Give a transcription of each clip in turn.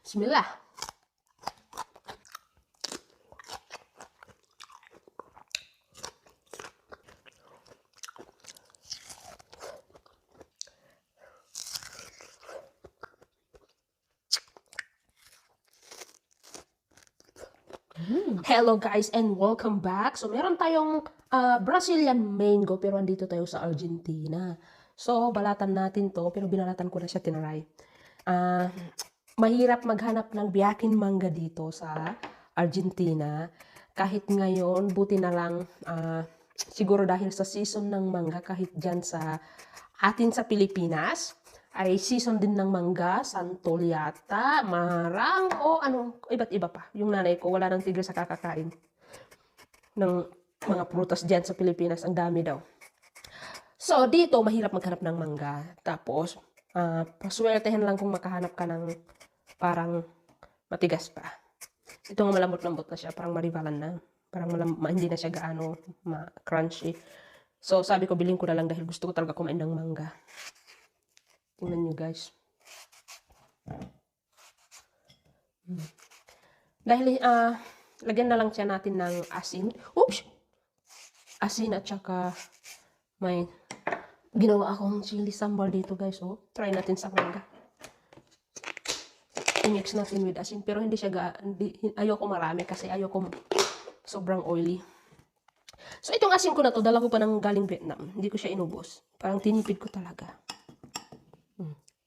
Bismillah. Hello guys and welcome back. So meron tayong Brazilian mango pero andito tayo sa Argentina. So balatan natin to pero binalatan ko na siya tinaray. Mahirap maghanap ng biyakin mangga dito sa Argentina. Kahit ngayon, buti na lang siguro dahil sa season ng mangga kahit dyan sa atin sa Pilipinas ay season din ng mangga, santol yata, marang, o ano, iba't iba pa. Yung nanay ko, wala nang tigil sa kakakain ng mga prutas dyan sa Pilipinas. Ang dami daw. So, dito, mahirap maghanap ng mangga. Tapos, paswertehan lang kung makahanap ka ng parang matigas pa. Ito nga malambot-lambot na siya, parang marivalan na. Parang hindi na siya gaano crunchy. So, sabi ko, bilhin ko na lang dahil gusto ko talaga kumain ng mangga. Tingnan nyo guys. Dahil, lagyan na lang siya natin ng asin. Oops! Asin at saka may ginawa akong chili sambal dito guys. So, try natin sa mangga. I-mix natin with asin. Pero hindi siya, ayoko marami kasi ayoko sobrang oily. So, itong asin ko na to, dala ko pa ng galing Vietnam. Hindi ko siya inubos. Parang tinipid ko talaga.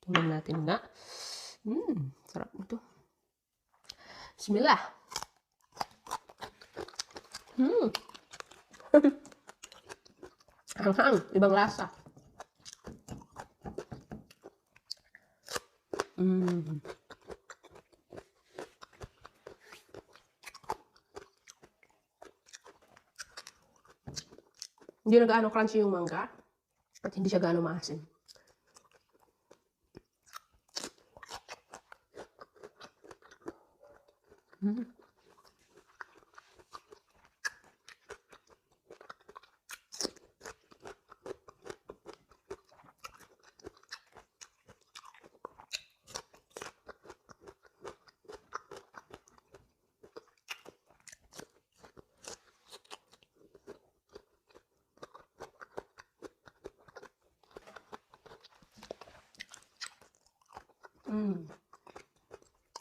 Tingnan natin nga. Sarap nito. Bismillah. Hanghang, ibang lasa. Hindi na gaano crunchy yung mangga at hindi siya gaano maasim.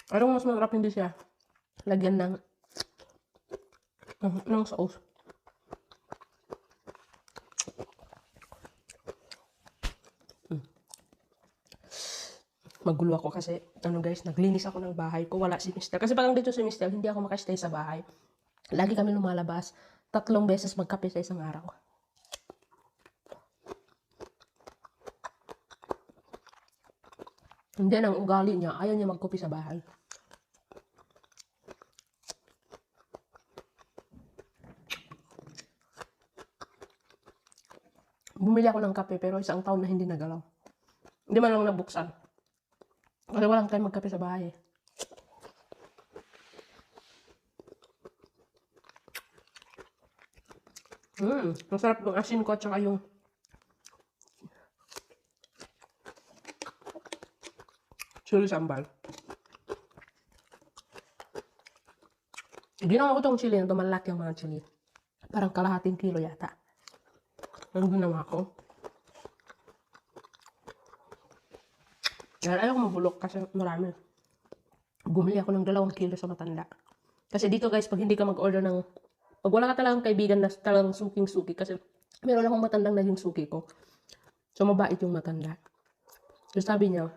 Parang mas masarap hindi siya lagyan ng sauce. Magulo ako kasi, guys, naglinis ako ng bahay ko, wala si Mister. Kasi parang dito si Mister, hindi ako makastay sa bahay. Lagi kami lumalabas, 3 beses magkape sa isang araw. Hindi ang ugali niya, ayaw niya magkape sa bahay. Bumili ako ng kape pero isang taon na hindi nagalaw. Hindi man lang nabuksan. Kasi walang time magkape sa bahay. Masarap yung asin ko at saka yung chili sambal. Ginawa ko tong chili na ito, malaki ang mga chili. Parang kalahating kilo yata. Ang ginawa ko. Dahil ayaw mabulok kasi marami. Bumili ako ng 2 kilo sa matanda. Kasi dito guys, pag hindi ka mag-order ng... Pag wala ka talagang kaibigan na talagang suking-suki, kasi meron akong matandang naging suki ko. So, mabait yung matanda. So, sabi niya,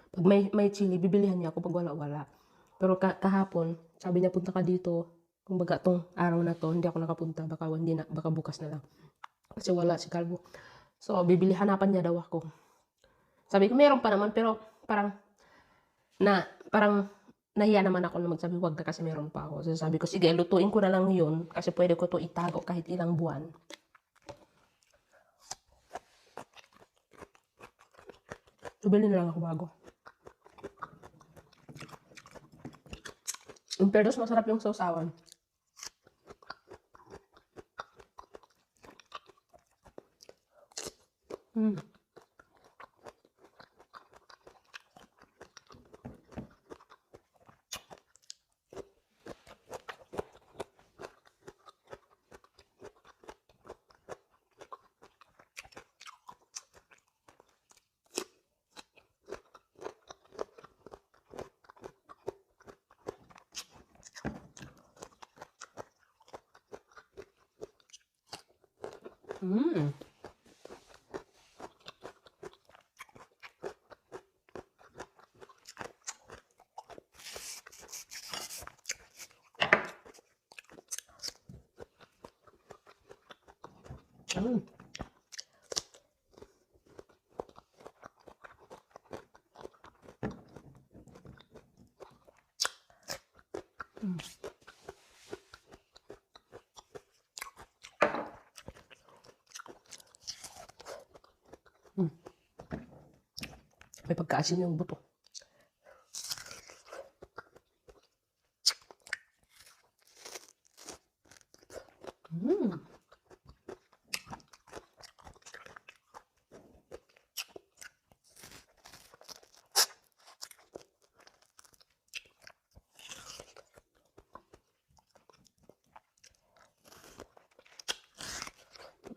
pag may chili, bibilihan niya ako pag wala-wala. Pero kahapon, sabi niya, punta ka dito. Kung baga tong araw na to, hindi ako nakapunta. Baka bukas na lang. Kasi wala si Calvo. So, hanapan niya daw ako. Sabi ko, meron pa naman, pero parang nahiya naman ako na magsabi, wag na kasi meron pa ako. So, sabi ko, sige, lutuin ko na lang yun kasi pwede ko to itago kahit ilang buwan. So, bilhin na lang ako bago. Pero masarap yung sausawan. Mm. Mm. Mm. Mm. May pagkaasim yung buto. Mm.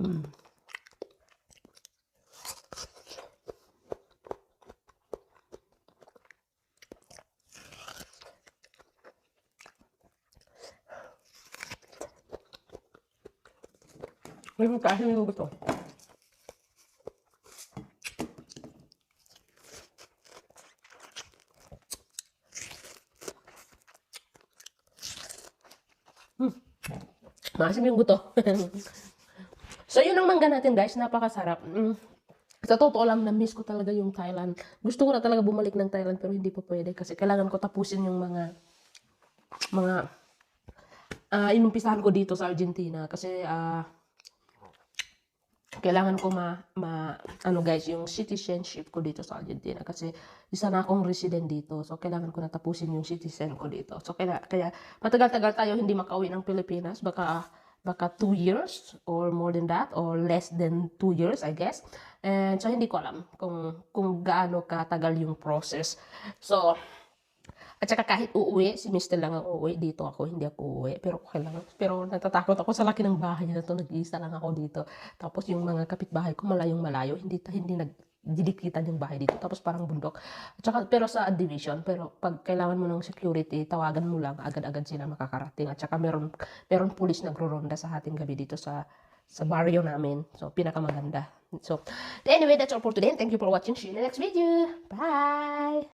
Mm. May pagkaasim yung buto. Maasim yung buto. So, yun ang mangga natin, guys. Napakasarap. Sa totoo lang, na-miss ko talaga yung Thailand. Gusto ko na talaga bumalik ng Thailand, pero hindi pa pwede kasi kailangan ko tapusin yung mga inumpisahan ko dito sa Argentina kasi kailangan ko ano guys, yung citizenship ko dito sa Argentina kasi isa na akong resident dito. So, kailangan ko na tapusin yung citizen ko dito. So, kaya matagal-tagal tayo hindi makauwi ng Pilipinas. Baka 2 years or more than that or less than 2 years, I guess. And so, hindi ko alam kung gaano katagal yung process. So, at saka kahit uuwi, si Mister lang ang uuwi, dito ako, hindi ako uuwi. Pero okay lang. Pero natatakot ako sa laki ng bahay na to, nag-iisa lang ako dito. Tapos yung mga kapitbahay ko, malayong malayo, hindi nagdidikitan yung bahay dito. Tapos parang bundok. At saka, pero sa division, pero pag kailangan mo ng security, tawagan mo lang, agad-agad sila makakarating. At saka meron pulis nagro-ronda sa hating gabi dito sa barrio namin. So, pinakamaganda. So, anyway, that's all for today. Thank you for watching. See you in the next video. Bye!